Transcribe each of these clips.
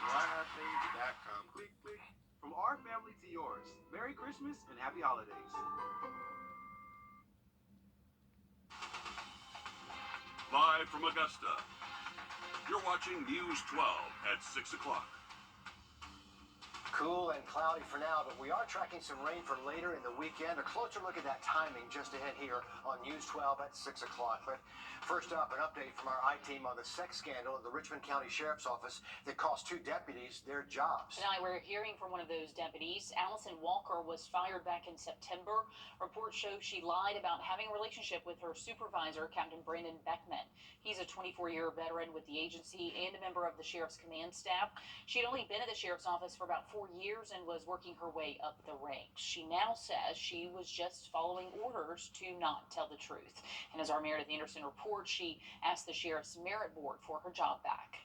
Wrdw.com. Click, click. From our family to yours, Merry Christmas and Happy Holidays. Live from Augusta, you're watching News 12 at 6 o'clock. Cool and cloudy for now, but we are tracking some rain for later in the weekend. A closer look at that timing just ahead here on News 12 at 6 o'clock. But first up, an update from our I-team on the sex scandal at the Richmond County Sheriff's Office that cost 2 deputies their jobs. Tonight we're hearing from one of those deputies. Allison Walker was fired back in September. Reports show she lied about having a relationship with her supervisor, Captain Brandon Beckman. He's a 24-year veteran with the agency and a member of the sheriff's command staff. She'd only been at the sheriff's office for about 4 years and was working her way up the ranks. She now says she was just following orders to not tell the truth. And as our Meredith Anderson reports, she asked the sheriff's merit board for her job back.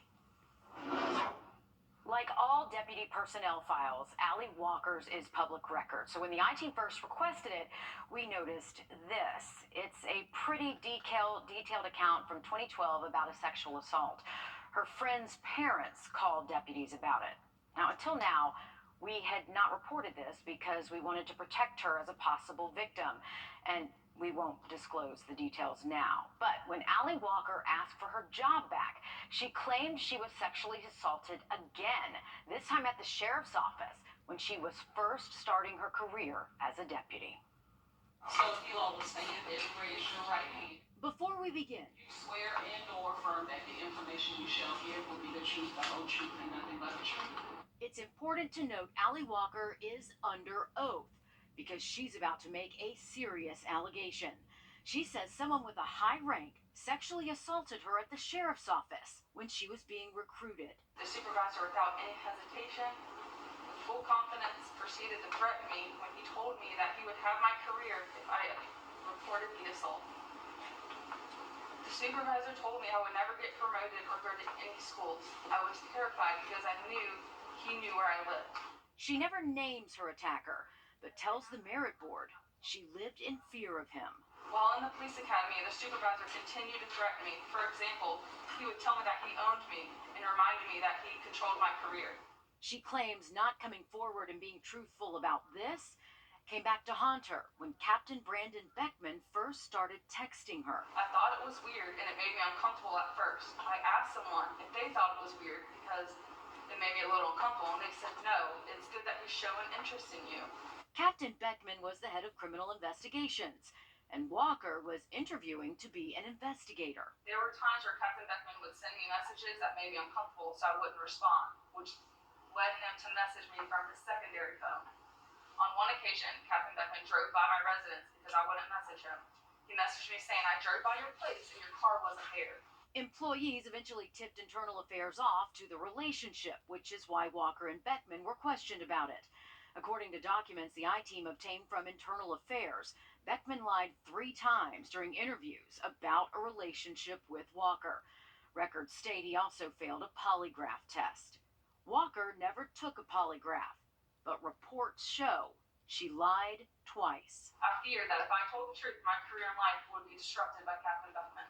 Like all deputy personnel files, Allie Walker's is public record. So when the I-team first requested it, we noticed this. It's a pretty detailed account from 2012 about a sexual assault. Her friend's parents called deputies about it. Now, until now, we had not reported this because we wanted to protect her as a possible victim, and we won't disclose the details now. But when Allie Walker asked for her job back, she claimed she was sexually assaulted again, this time at the sheriff's office when she was first starting her career as a deputy. So you understand that raise your right hand. Before we begin, You swear and/or affirm that the information you shall give will be the truth, the whole truth, and nothing but the truth. it's important to note Allie Walker is under oath because she's about to make a serious allegation. She says someone with a high rank sexually assaulted her at the sheriff's office when she was being recruited. The supervisor, without any hesitation, with full confidence, proceeded to threaten me when he told me that he would have my career if I reported the assault. The supervisor told me I would never get promoted or go to any schools. I was terrified because I knew he knew where I lived. She never names her attacker, but tells the merit board she lived in fear of him. While in the police academy, the supervisor continued to threaten me. For example, he would tell me that he owned me and reminded me that he controlled my career. She claims not coming forward and being truthful about this came back to haunt her when Captain Brandon Beckman first started texting her. I thought it was weird and it made me uncomfortable at first. I asked someone if they thought it was weird because it made me a little uncomfortable, and they said no, it's good that he's showing interest in you. Captain Beckman was the head of criminal investigations, and Walker was interviewing to be an investigator. There were times where Captain Beckman would send me messages that made me uncomfortable, so I wouldn't respond, which led him to message me from his secondary phone. On one occasion, Captain Beckman drove by my residence because I wouldn't message him. He messaged me saying, I drove by your place and your car wasn't there. Employees eventually tipped internal affairs off to the relationship, which is why Walker and Beckman were questioned about it. According to documents the I-team obtained from internal affairs, Beckman lied 3 times during interviews about a relationship with Walker. Records state he also failed a polygraph test. Walker never took a polygraph, but reports show she lied twice. I feared that if I told the truth, my career in life would be disrupted by Captain Beckman.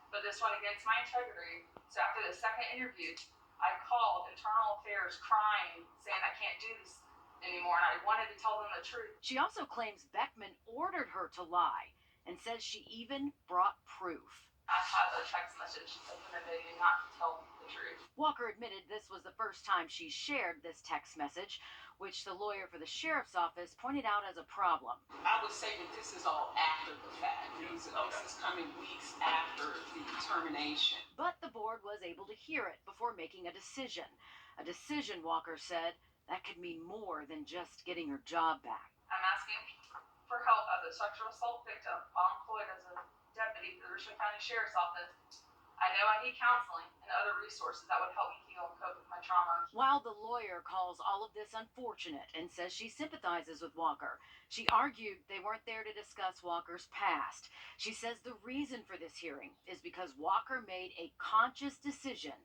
But this went against my integrity. So after the second interview, I called internal affairs crying, saying I can't do this anymore, and I wanted to tell them the truth. She also claims Beckman ordered her to lie and says she even brought proof. I have a text message intimidating not to tell the truth. Walker admitted this was the first time she shared this text message, which the lawyer for the sheriff's office pointed out as a problem. I would say that this is all after the fact. This is coming weeks after the termination. But the board was able to hear it before making a decision. A decision, Walker said, that could mean more than just getting her job back. I'm asking for help as a sexual assault victim while employed as a deputy for the Richmond County Sheriff's Office. I know I need counseling and other resources that would help me heal and cope with my trauma. While the lawyer calls all of this unfortunate and says she sympathizes with Walker, she argued they weren't there to discuss Walker's past. She says the reason for this hearing is because Walker made a conscious decision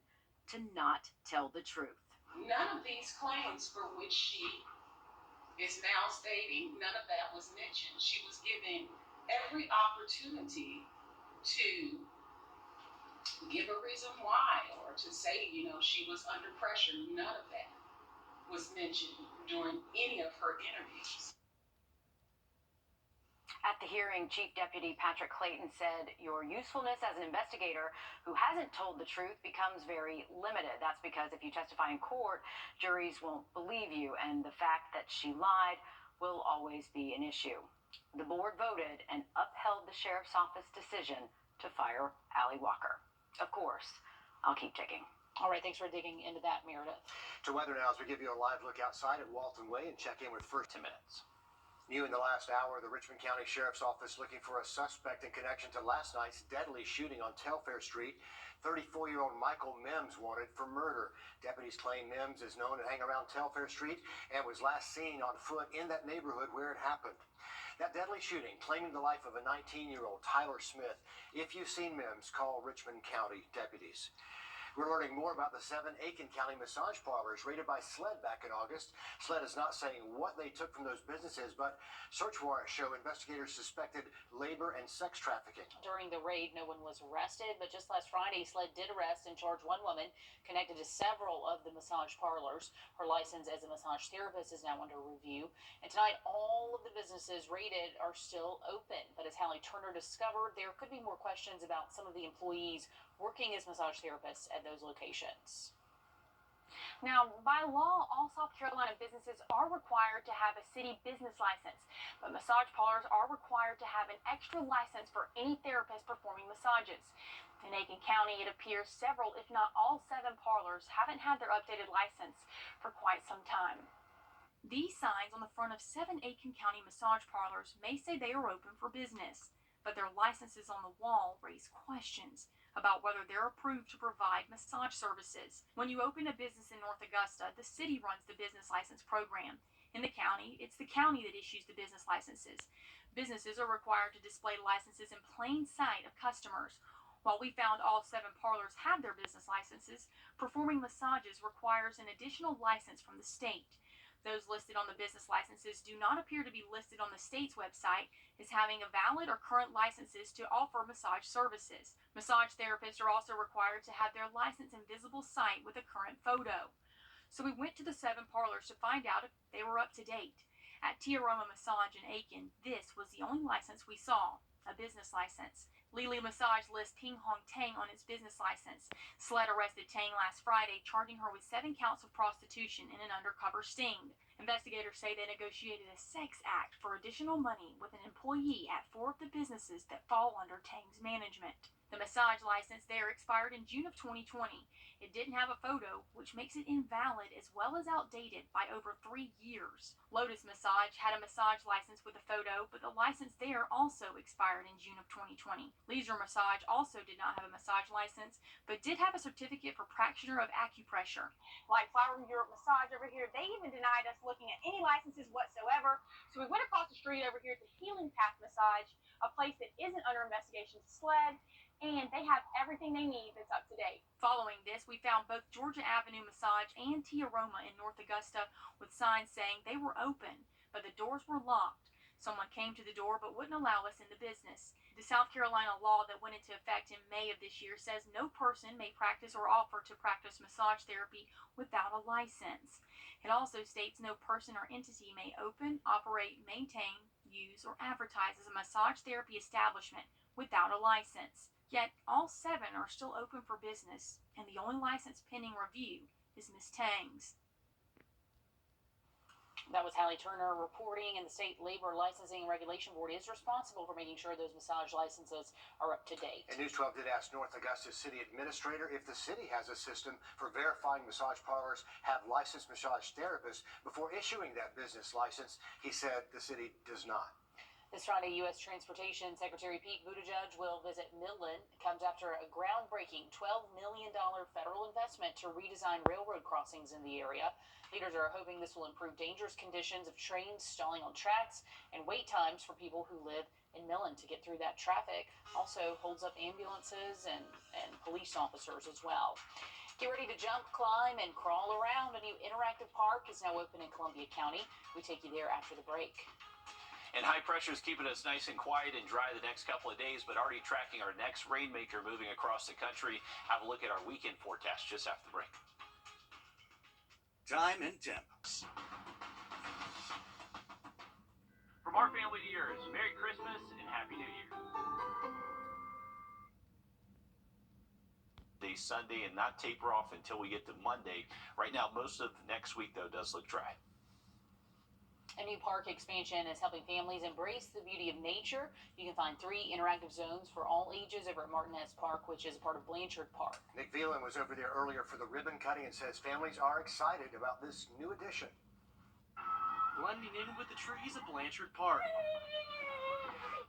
to not tell the truth. None of these claims for which she is now stating, none of that was mentioned. She was given every opportunity to give a reason why or to say, she was under pressure. None of that was mentioned during any of her interviews. At the hearing, Chief Deputy Patrick Clayton said your usefulness as an investigator who hasn't told the truth becomes very limited. That's because if you testify in court, juries won't believe you, and the fact that she lied will always be an issue. The board voted and upheld the sheriff's office decision to fire Allie Walker. Of course, I'll keep ticking. All right, thanks for digging into that, Meredith. To weather now as we give you a live look outside at Walton Way and check in with first 10 minutes. New in the last hour, the Richmond County Sheriff's Office looking for a suspect in connection to last night's deadly shooting on Telfair Street. 34-year-old Michael Mims wanted for murder. Deputies claim Mims is known to hang around Telfair Street and was last seen on foot in that neighborhood where it happened. That deadly shooting claiming the life of a 19-year-old Tyler Smith. If you've seen Mims, call Richmond County deputies. We're learning more about the 7 Aiken County massage parlors raided by SLED back in August. SLED is not saying what they took from those businesses, but search warrants show investigators suspected labor and sex trafficking. During the raid, no one was arrested, but just last Friday, SLED did arrest and charge one woman connected to several of the massage parlors. Her license as a massage therapist is now under review. And tonight, all of the businesses raided are still open. But as Hallie Turner discovered, there could be more questions about some of the employees working as massage therapists at those locations. Now, by law, all South Carolina businesses are required to have a city business license, but massage parlors are required to have an extra license for any therapist performing massages. In Aiken County, it appears several, if not all 7 parlors haven't had their updated license for quite some time. These signs on the front of 7 Aiken County massage parlors may say they are open for business, but their licenses on the wall raise questions about whether they're approved to provide massage services. When you open a business in North Augusta, the city runs the business license program. In the county, it's the county that issues the business licenses. Businesses are required to display licenses in plain sight of customers. While we found all 7 parlors have their business licenses, performing massages requires an additional license from the state. Those listed on the business licenses do not appear to be listed on the state's website as having a valid or current licenses to offer massage services. Massage therapists are also required to have their license in visible sight with a current photo. So we went to the 7 parlors to find out if they were up to date. At Tiaroma Massage in Aiken, this was the only license we saw, a business license. Lily Massage lists Ping Hong Tang on its business license. SLED arrested Tang last Friday, charging her with 7 counts of prostitution in an undercover sting. Investigators say they negotiated a sex act for additional money with an employee at 4 of the businesses that fall under Tang's management. The massage license there expired in June of 2020. It didn't have a photo, which makes it invalid as well as outdated by over 3 years. Lotus Massage had a massage license with a photo, but the license there also expired in June of 2020. Leisure Massage also did not have a massage license, but did have a certificate for practitioner of acupressure. Like Flower Europe Massage over here, they even denied us looking at any licenses whatsoever. So we went across the street over here to Healing Path Massage, a place that isn't under investigation to SLED, and they have everything they need that's up to date. Following this, we found both Georgia Avenue Massage and Tiaroma in North Augusta with signs saying they were open, but the doors were locked. Someone came to the door but wouldn't allow us in the business. The South Carolina law that went into effect in May of this year says no person may practice or offer to practice massage therapy without a license. It also states no person or entity may open, operate, maintain, use, or advertise as a massage therapy establishment without a license. Yet all 7 are still open for business, and the only license pending review is Ms. Tang's. That was Hallie Turner reporting, and the State Labor Licensing and Regulation Board is responsible for making sure those massage licenses are up to date. And News 12 did ask North Augusta City Administrator if the city has a system for verifying massage parlors have licensed massage therapists before issuing that business license. He said the city does not. This Friday, U.S. Transportation Secretary Pete Buttigieg will visit Midland. It comes after a groundbreaking $12 million federal investment to redesign railroad crossings in the area. Leaders are hoping this will improve dangerous conditions of trains stalling on tracks and wait times for people who live in Midland to get through that traffic. Also holds up ambulances and police officers as well. Get ready to jump, climb, and crawl around. A new interactive park is now open in Columbia County. We take you there after the break. And high pressure is keeping us nice and quiet and dry the next couple of days, but already tracking our next rainmaker moving across the country. Have a look at our weekend forecast just after the break. Time and temps. From our family to yours, Merry Christmas and Happy New Year. The Sunday and not taper off until we get to Monday. Right now, most of next week, though, does look dry. A new park expansion is helping families embrace the beauty of nature. You can find 3 interactive zones for all ages over at Martinez Park, which is a part of Blanchard Park. Nick Veland was over there earlier for the ribbon cutting and says families are excited about this new addition. Blending in with the trees of Blanchard Park.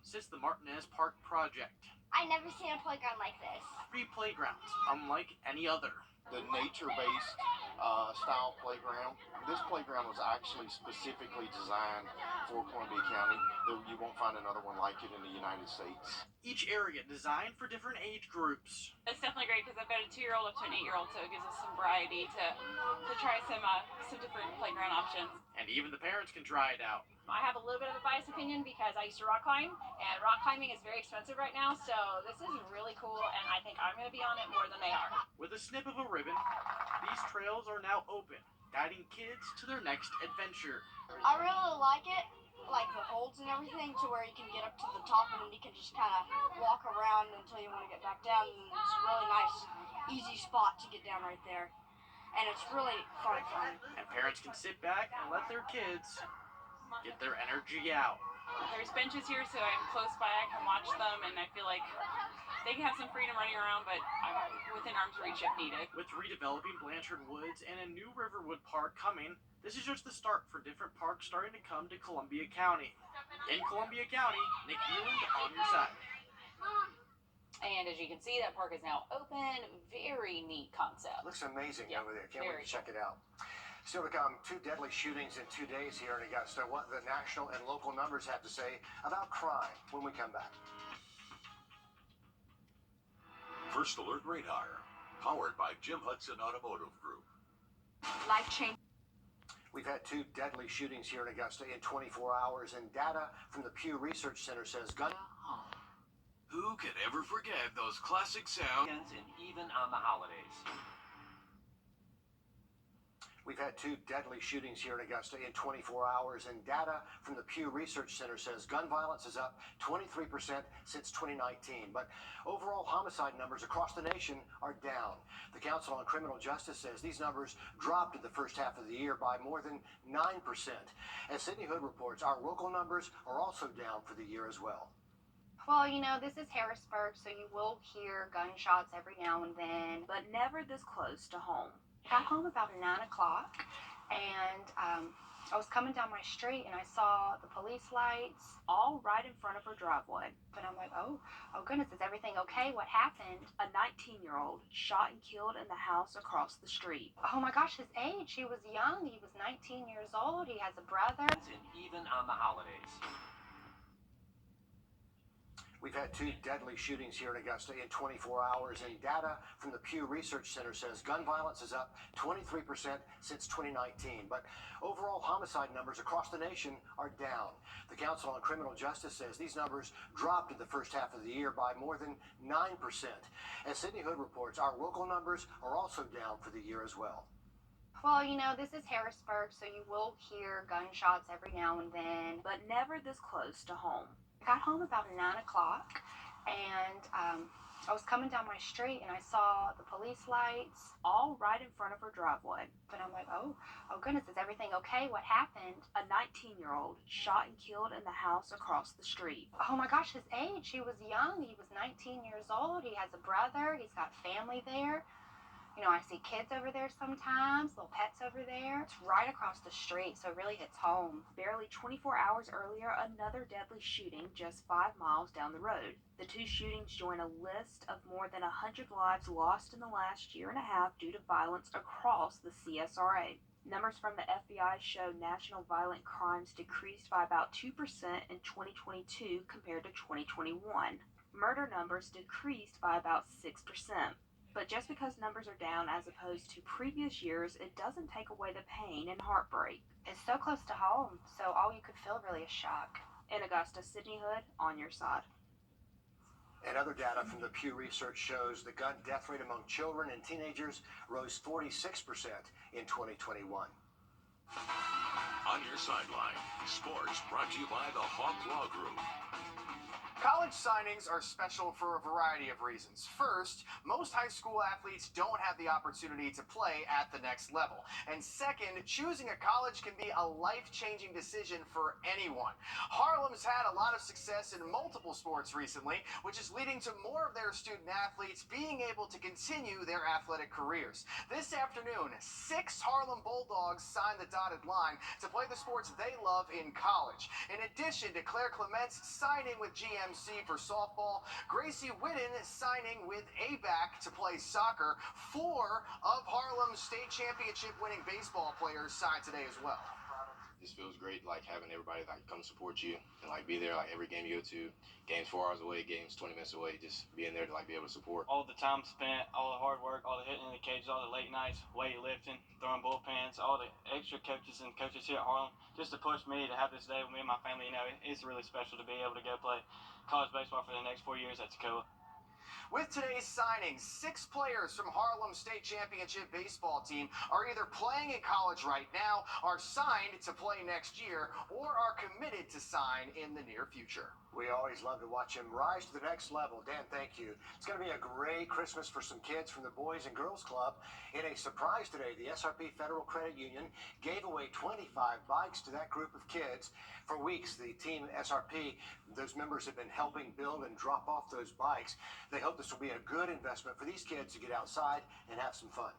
Since the Martinez Park project. I never seen a playground like this. 3 playgrounds, unlike any other. The nature-based style playground. This playground was actually specifically designed for Columbia County. You won't find another one like it in the United States. Each area designed for different age groups. It's definitely great because I've got a 2-year-old up to an 8-year-old, so it gives us some variety to try some different playground options. And even the parents can try it out. I have a little bit of a biased opinion because I used to rock climb, and rock climbing is very expensive right now, so this is really cool, and I think I'm going to be on it more than they are. With a snip of a ribbon, these trails are now open, guiding kids to their next adventure. I really like it, like the holds and everything, to where you can get up to the top and then you can just kind of walk around until you want to get back down. And it's a really nice, easy spot to get down right there, and it's really fun. And parents can sit back and let their kids get their energy out. There's benches here, so I'm close by. I can watch them, and I feel like they can have some freedom running around, but I'm within arm's reach if needed. With redeveloping Blanchard Woods and a new Riverwood Park coming, this is just the start for different parks starting to come to Columbia County. In Columbia County, Nick Newland on your side. And as you can see, that park is now open. Very neat concept. Looks amazing over there. Can't wait to Very check it out. Still to come, 2 deadly shootings in 2 days here in Augusta. What the national and local numbers have to say about crime when we come back. First Alert Radar, powered by Jim Hudson Automotive Group. Life-changing. We've had 2 deadly shootings here in Augusta in 24 hours, and data from the Pew Research Center says gun. Who could ever forget those classic sounds, and even on the holidays? We've had 2 deadly shootings here in Augusta in 24 hours, and data from the Pew Research Center says gun violence is up 23% since 2019. But overall homicide numbers across the nation are down. The Council on Criminal Justice says these numbers dropped in the first half of the year by more than 9%. As Sydney Hood reports, our local numbers are also down for the year as well. Well, you know, this is Harrisburg, so you will hear gunshots every now and then, but never this close to home. Got home about 9 o'clock, and I was coming down my street, and I saw the police lights all right in front of her driveway. And I'm like, oh goodness, is everything okay? What happened? A 19-year-old shot and killed in the house across the street. Oh my gosh, his age. He was young. He was 19 years old. He has a brother. And even on the holidays. We've had 2 deadly shootings here in Augusta in 24 hours, and data from the Pew Research Center says gun violence is up 23% since 2019. But overall homicide numbers across the nation are down. The Council on Criminal Justice says these numbers dropped in the first half of the year by more than 9%. As Sydney Hood reports, our local numbers are also down for the year as well. Well, you know, this is Harrisburg, so you will hear gunshots every now and then, but never this close to home. I got home about 9 o'clock, and I was coming down my street, and I saw the police lights all right in front of her driveway. And I'm like, oh goodness, is everything okay? What happened? A 19-year-old shot and killed in the house across the street. Oh my gosh, his age. He was young. He was 19 years old. He has a brother. He's got family there. You know, I see kids over there sometimes, little pets over there. It's right across the street, so it really hits home. Barely 24 hours earlier, another deadly shooting just 5 miles down the road. The 2 shootings join a list of more than 100 lives lost in the last year and a half due to violence across the CSRA. Numbers from the FBI show national violent crimes decreased by about 2% in 2022 compared to 2021. Murder numbers decreased by about 6%. But just because numbers are down as opposed to previous years, it doesn't take away the pain and heartbreak. It's so close to home, so all you could feel really is shock. In Augusta, Sydney Hood on your side. And other data from the Pew Research shows the gun death rate among children and teenagers rose 46% in 2021. On your sideline, sports brought to you by the Hawk Law Group. College signings are special for a variety of reasons. First, most high school athletes don't have the opportunity to play at the next level. And second, choosing a college can be a life-changing decision for anyone. Harlem's had a lot of success in multiple sports recently, which is leading to more of their student athletes being able to continue their athletic careers. This afternoon, 6 Harlem Bulldogs signed the dotted line to play the sports they love in college. In addition to Claire Clements signing with GM for softball, Gracie Whitten signing with ABAC to play soccer. 4 of Harlem's state championship winning baseball players signed today as well. This feels great, like having everybody like come support you and like be there like every game you go to. Games 4 hours away, games 20 minutes away, just being there to like be able to support. All the time spent, all the hard work, all the hitting in the cages, all the late nights, weightlifting, throwing bullpens, all the extra coaches and coaches here at Harlem, just to push me to have this day with me and my family. You know, it's really special to be able to go play college baseball for the next 4 years. That's cool. With today's signings, 6 players from Harlem's state championship baseball team are either playing in college right now, are signed to play next year, or are committed to sign in the near future. We always love to watch him rise to the next level. Dan, thank you. It's going to be a great Christmas for some kids from the Boys and Girls Club. In a surprise today, the SRP Federal Credit Union gave away 25 bikes to that group of kids. For weeks, the team SRP, those members have been helping build and drop off those bikes. They hope this will be a good investment for these kids to get outside and have some fun.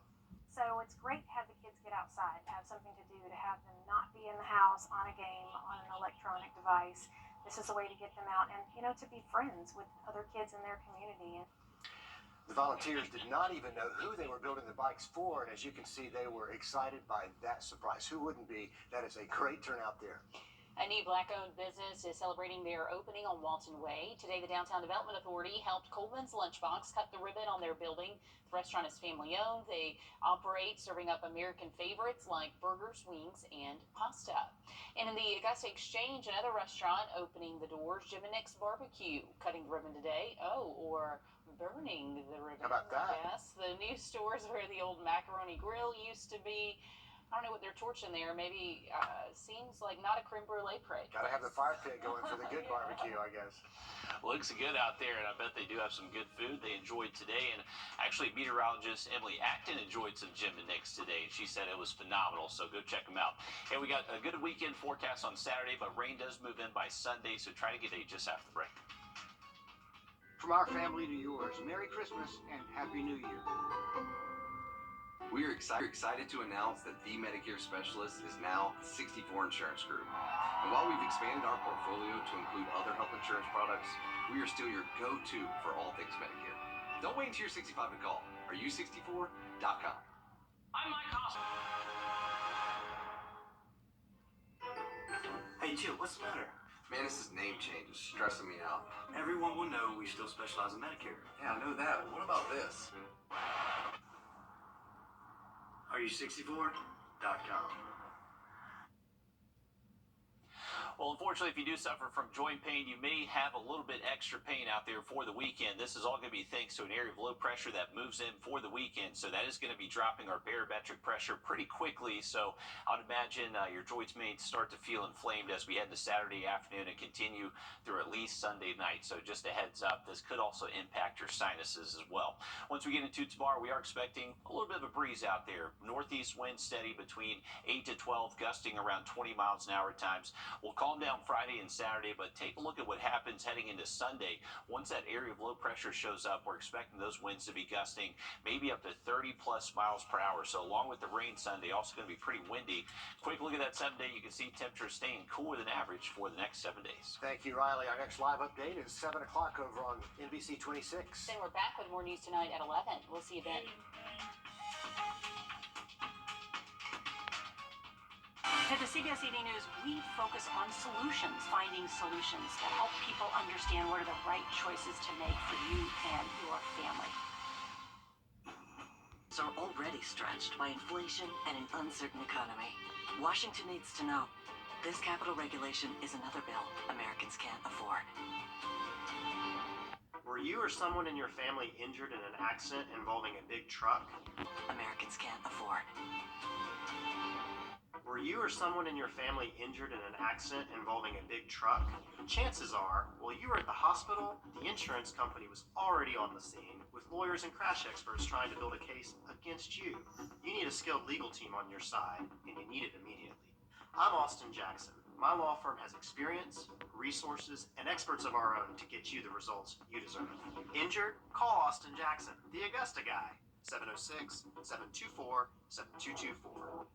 So it's great to have the kids get outside, to have something to do, to have them not be in the house on a game, on an electronic device. This is a way to get them out and, you know, to be friends with other kids in their community. The volunteers did not even know who they were building the bikes for, and as you can see, they were excited by that surprise. Who wouldn't be? That is a great turnout there. A new Black-owned business is celebrating their opening on Walton Way. Today, the Downtown Development Authority helped Coleman's Lunchbox cut the ribbon on their building. The restaurant is family-owned. They operate serving up American favorites like burgers, wings, and pasta. And in the Augusta Exchange, another restaurant opening the doors, Jim and Nick's Barbecue, cutting the ribbon today. Oh, or burning the ribbon. How about that? Yes, the new stores where the old macaroni grill used to be. I don't know what they're torching there. Maybe seems like not a creme brulee parade. Gotta have the fire pit going for the good barbecue, I guess. Looks good out there, and I bet they do have some good food they enjoyed today. And actually, meteorologist Emily Acton enjoyed some Jim and Nick's today, and she said it was phenomenal, so go check them out. And we got a good weekend forecast on Saturday, but rain does move in by Sunday, so try to get a just after the break. From our family to yours, Merry Christmas and Happy New Year. We are excited to announce that the Medicare Specialist is now the 64 Insurance Group. And while we've expanded our portfolio to include other health insurance products, we are still your go-to for all things Medicare. Don't wait until you're 65 to call. Are64.com. I'm Mike Hospital. Hey, Jill, what's the matter? Man, this name change is stressing me out. Everyone will know we still specialize in Medicare. Yeah, I know that. What about this? Are64.com. Well, unfortunately, if you do suffer from joint pain, you may have a little bit extra pain out there for the weekend. This is all going to be thanks to an area of low pressure that moves in for the weekend. So that is going to be dropping our barometric pressure pretty quickly. So I would imagine your joints may start to feel inflamed as we head to Saturday afternoon and continue through at least Sunday night. So just a heads up, this could also impact your sinuses as well. Once we get into tomorrow, we are expecting a little bit of a breeze out there. Northeast wind steady between 8 to 12, gusting around 20 miles an hour at times. We'll calm down Friday and Saturday, but take a look at what happens heading into Sunday. Once that area of low pressure shows up, we're expecting those winds to be gusting maybe up to 30 plus miles per hour. So along with the rain Sunday, also going to be pretty windy. Quick look at that 7 day, you can see temperatures staying cooler than average for the next 7 days. Thank you, Riley. Our next live update is 7 o'clock over on NBC 26. Then we're back with more news tonight at 11. We'll see you then. At the CBS 80 News, we focus on solutions, finding solutions that help people understand what are the right choices to make for you and your family. Are already stretched by inflation and an uncertain economy. Washington needs to know, This capital regulation is another bill Americans can't afford. Were you or someone in your family injured in an accident involving a big truck? Americans can't afford. Were you or someone in your family injured in an accident involving a big truck? Chances are, while you were at the hospital, the insurance company was already on the scene with lawyers and crash experts trying to build a case against you. You need a skilled legal team on your side, and you need it immediately. I'm Austin Jackson. My law firm has experience, resources, and experts of our own to get you the results you deserve. Injured? Call Austin Jackson, the Augusta guy. 706-724-7224.